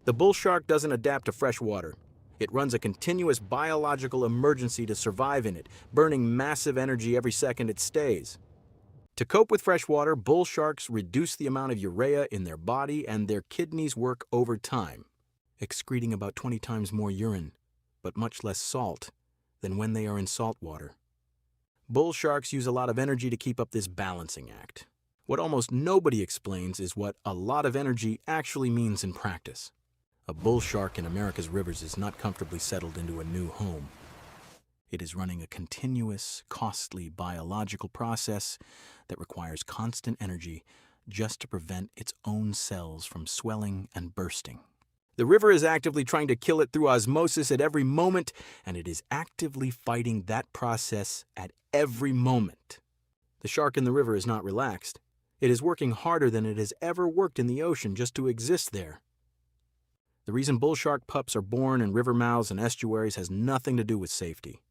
The bull shark doesn't adapt to fresh water. It runs a continuous biological emergency to survive in it, burning massive energy every second it stays. To cope with fresh water, bull sharks reduce the amount of urea in their body and their kidneys work overtime, excreting about 20 times more urine, but much less salt, than when they are in salt water. Bull sharks use a lot of energy to keep up this balancing act. What almost nobody explains is what a lot of energy actually means in practice. A bull shark in America's rivers is not comfortably settled into a new home. It is running a continuous, costly biological process that requires constant energy just to prevent its own cells from swelling and bursting. The river is actively trying to kill it through osmosis at every moment, and it is actively fighting that process at every moment. The shark in the river is not relaxed. It is working harder than it has ever worked in the ocean just to exist there. The reason bull shark pups are born in river mouths and estuaries has nothing to do with safety.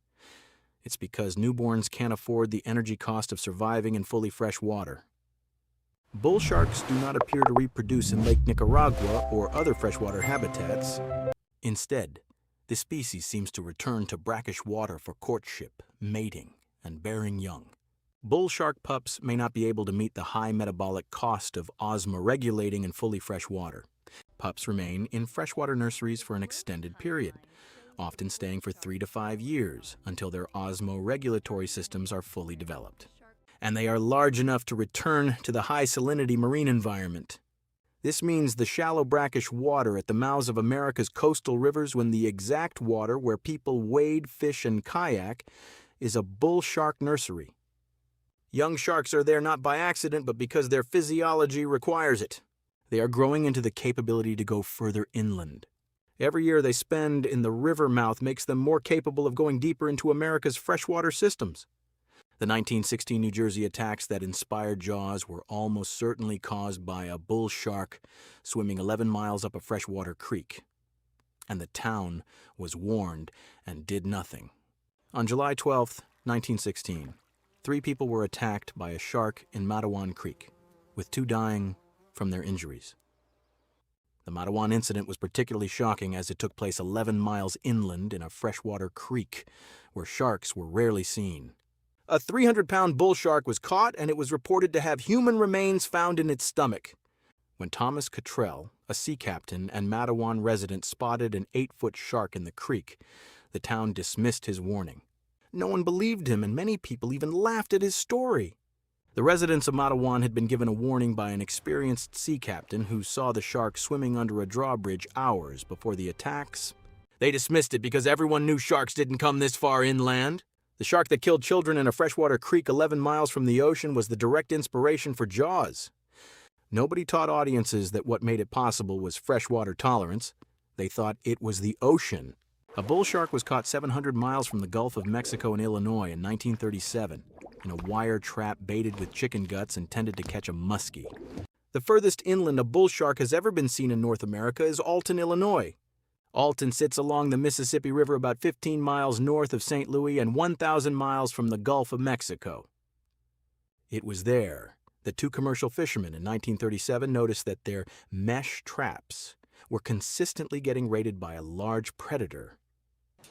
It's because newborns can't afford the energy cost of surviving in fully fresh water. Bull sharks do not appear to reproduce in Lake Nicaragua or other freshwater habitats. Instead, this species seems to return to brackish water for courtship, mating, and bearing young. Bull shark pups may not be able to meet the high metabolic cost of osmoregulating in fully fresh water. Pups remain in freshwater nurseries for an extended period, often staying for 3 to 5 years until their osmoregulatory systems are fully developed. And they are large enough to return to the high salinity marine environment. This means the shallow brackish water at the mouths of America's coastal rivers, when the exact water where people wade, fish, and kayak, is a bull shark nursery. Young sharks are there not by accident, but because their physiology requires it. They are growing into the capability to go further inland. Every year they spend in the river mouth makes them more capable of going deeper into America's freshwater systems. The 1916 New Jersey attacks that inspired Jaws were almost certainly caused by a bull shark swimming 11 miles up a freshwater creek. And the town was warned and did nothing. On July 12, 1916, 3 people were attacked by a shark in Matawan Creek, with 2 dying from their injuries. The Matawan incident was particularly shocking as it took place 11 miles inland in a freshwater creek where sharks were rarely seen. A 300-pound bull shark was caught, and it was reported to have human remains found in its stomach. When Thomas Cottrell, a sea captain and Matawan resident, spotted an 8-foot shark in the creek, the town dismissed his warning. No one believed him, and many people even laughed at his story. The residents of Matawan had been given a warning by an experienced sea captain who saw the shark swimming under a drawbridge hours before the attacks. They dismissed it because everyone knew sharks didn't come this far inland. The shark that killed children in a freshwater creek 11 miles from the ocean was the direct inspiration for Jaws. Nobody taught audiences that what made it possible was freshwater tolerance. They thought it was the ocean. A bull shark was caught 700 miles from the Gulf of Mexico and Illinois in 1937 in a wire trap baited with chicken guts intended to catch a muskie. The furthest inland a bull shark has ever been seen in North America is Alton, Illinois. Alton sits along the Mississippi River about 15 miles north of St. Louis and 1,000 miles from the Gulf of Mexico. It was there that 2 commercial fishermen in 1937 noticed that their mesh traps were consistently getting raided by a large predator.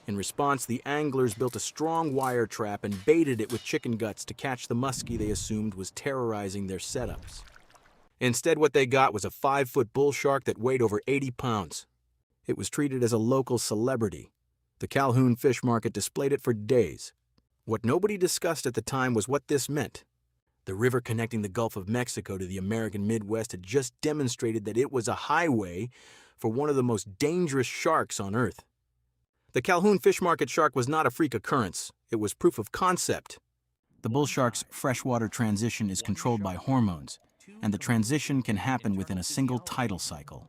In response, the anglers built a strong wire trap and baited it with chicken guts to catch the muskie they assumed was terrorizing their setups. Instead, what they got was a 5-foot bull shark that weighed over 80 pounds. It was treated as a local celebrity. The Calhoun Fish Market displayed it for days. What nobody discussed at the time was what this meant. The river connecting the Gulf of Mexico to the American Midwest had just demonstrated that it was a highway for one of the most dangerous sharks on Earth. The Calhoun Fish Market shark was not a freak occurrence. It was proof of concept. The bull shark's freshwater transition is controlled by hormones, and the transition can happen within a single tidal cycle.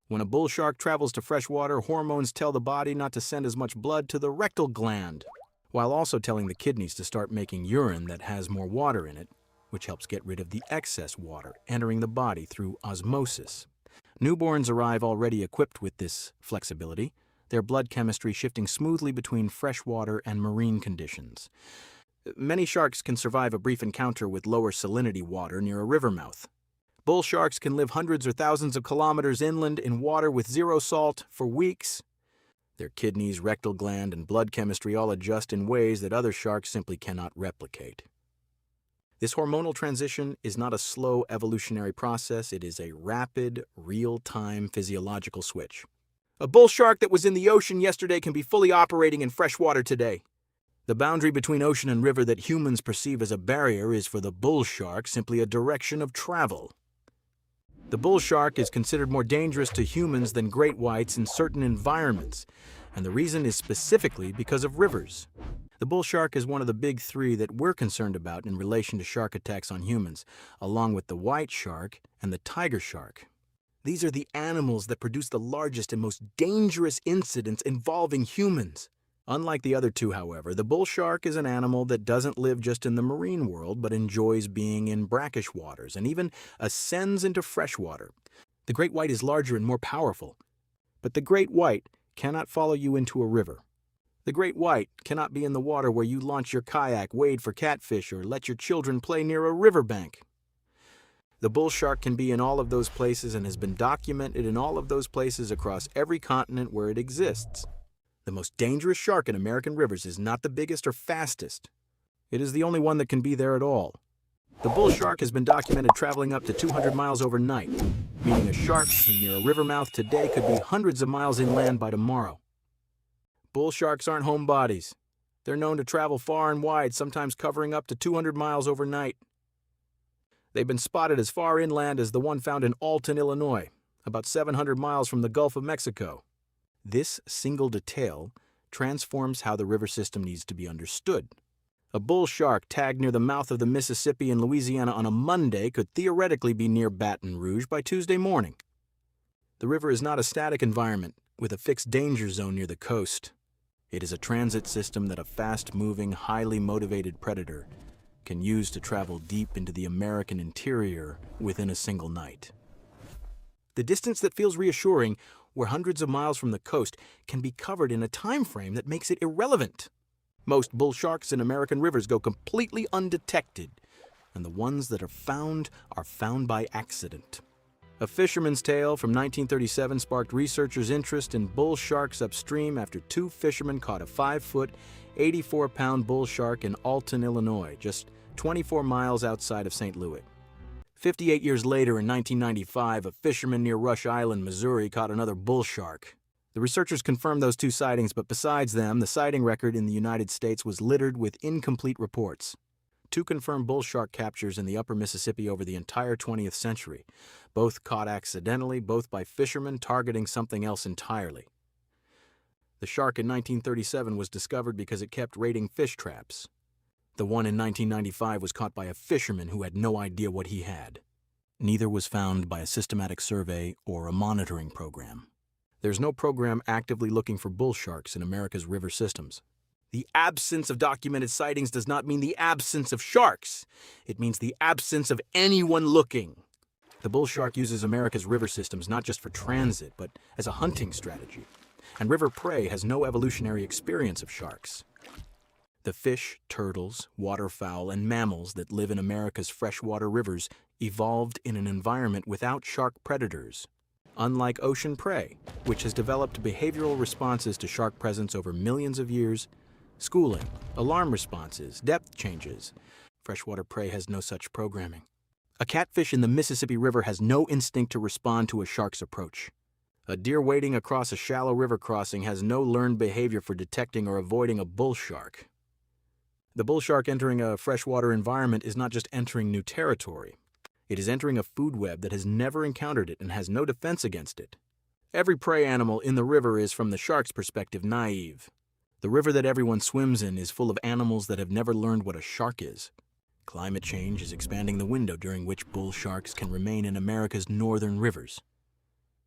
When a bull shark travels to freshwater, hormones tell the body not to send as much blood to the rectal gland, while also telling the kidneys to start making urine that has more water in it, which helps get rid of the excess water entering the body through osmosis. Newborns arrive already equipped with this flexibility, their blood chemistry shifting smoothly between freshwater and marine conditions. Many sharks can survive a brief encounter with lower salinity water near a river mouth. Bull sharks can live hundreds or thousands of kilometers inland in water with zero salt for weeks. Their kidneys, rectal gland, and blood chemistry all adjust in ways that other sharks simply cannot replicate. This hormonal transition is not a slow evolutionary process, it is a rapid, real-time physiological switch. A bull shark that was in the ocean yesterday can be fully operating in fresh water today. The boundary between ocean and river that humans perceive as a barrier is for the bull shark simply a direction of travel. The bull shark is considered more dangerous to humans than great whites in certain environments, and the reason is specifically because of rivers. The bull shark is one of the big three that we're concerned about in relation to shark attacks on humans, along with the white shark and the tiger shark. These are the animals that produce the largest and most dangerous incidents involving humans. Unlike the other two, however, the bull shark is an animal that doesn't live just in the marine world, but enjoys being in brackish waters and even ascends into freshwater. The great white is larger and more powerful, but the great white cannot follow you into a river. The great white cannot be in the water where you launch your kayak, wade for catfish, or let your children play near a riverbank. The bull shark can be in all of those places and has been documented in all of those places across every continent where it exists. The most dangerous shark in American rivers is not the biggest or fastest. It is the only one that can be there at all. The bull shark has been documented traveling up to 200 miles overnight, meaning a shark seen near a river mouth today could be hundreds of miles inland by tomorrow. Bull sharks aren't homebodies. They're known to travel far and wide, sometimes covering up to 200 miles overnight. They've been spotted as far inland as the one found in Alton, Illinois, about 700 miles from the Gulf of Mexico. This single detail transforms how the river system needs to be understood. A bull shark tagged near the mouth of the Mississippi in Louisiana on a Monday could theoretically be near Baton Rouge by Tuesday morning. The river is not a static environment with a fixed danger zone near the coast. It is a transit system that a fast-moving, highly motivated predator can use to travel deep into the American interior within a single night. The distance that feels reassuring, where hundreds of miles from the coast, can be covered in a time frame that makes it irrelevant. Most bull sharks in American rivers go completely undetected, and the ones that are found by accident. A Fisherman's Tale from 1937 sparked researchers' interest in bull sharks upstream after two fishermen caught a 5-foot, 84-pound bull shark in Alton, Illinois, just 24 miles outside of St. Louis. 58 years later, in 1995, a fisherman near Rush Island, Missouri, caught another bull shark. The researchers confirmed those two sightings, but besides them, the sighting record in the United States was littered with incomplete reports. Two confirmed bull shark captures in the upper Mississippi over the entire 20th century, both caught accidentally, both by fishermen targeting something else entirely. The shark in 1937 was discovered because it kept raiding fish traps. The one in 1995 was caught by a fisherman who had no idea what he had. Neither was found by a systematic survey or a monitoring program. There's no program actively looking for bull sharks in America's river systems. The absence of documented sightings does not mean the absence of sharks. It means the absence of anyone looking. The bull shark uses America's river systems not just for transit, but as a hunting strategy. And river prey has no evolutionary experience of sharks. The fish, turtles, waterfowl, and mammals that live in America's freshwater rivers evolved in an environment without shark predators. Unlike ocean prey, which has developed behavioral responses to shark presence over millions of years, schooling, alarm responses, depth changes, freshwater prey has no such programming. A catfish in the Mississippi River has no instinct to respond to a shark's approach. A deer wading across a shallow river crossing has no learned behavior for detecting or avoiding a bull shark. The bull shark entering a freshwater environment is not just entering new territory. It is entering a food web that has never encountered it and has no defense against it. Every prey animal in the river is, from the shark's perspective, naive. The river that everyone swims in is full of animals that have never learned what a shark is. Climate change is expanding the window during which bull sharks can remain in America's northern rivers,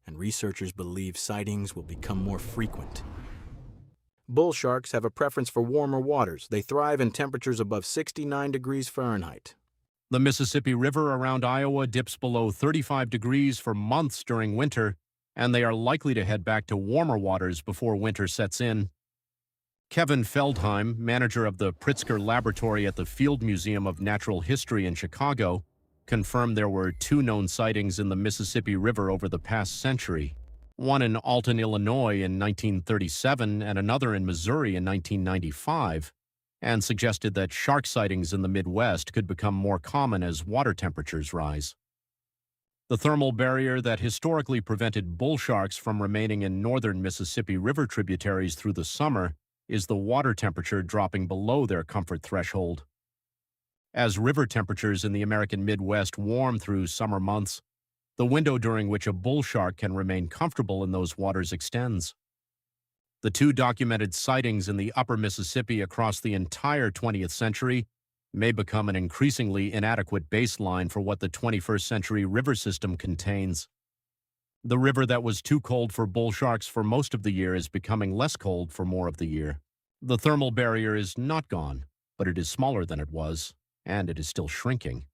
and researchers believe sightings will become more frequent. Bull sharks have a preference for warmer waters. They thrive in temperatures above 69 degrees Fahrenheit. The Mississippi River around Iowa dips below 35 degrees for months during winter, and they are likely to head back to warmer waters before winter sets in. Kevin Feldheim, manager of the Pritzker Laboratory at the Field Museum of Natural History in Chicago, confirmed there were 2 known sightings in the Mississippi River over the past century, one in Alton, Illinois in 1937 and another in Missouri in 1995, and suggested that shark sightings in the Midwest could become more common as water temperatures rise. The thermal barrier that historically prevented bull sharks from remaining in northern Mississippi River tributaries through the summer is the water temperature dropping below their comfort threshold. As river temperatures in the American Midwest warm through summer months, the window during which a bull shark can remain comfortable in those waters extends. The 2 documented sightings in the upper Mississippi across the entire 20th century may become an increasingly inadequate baseline for what the 21st century river system contains. The river that was too cold for bull sharks for most of the year is becoming less cold for more of the year. The thermal barrier is not gone, but it is smaller than it was, and it is still shrinking.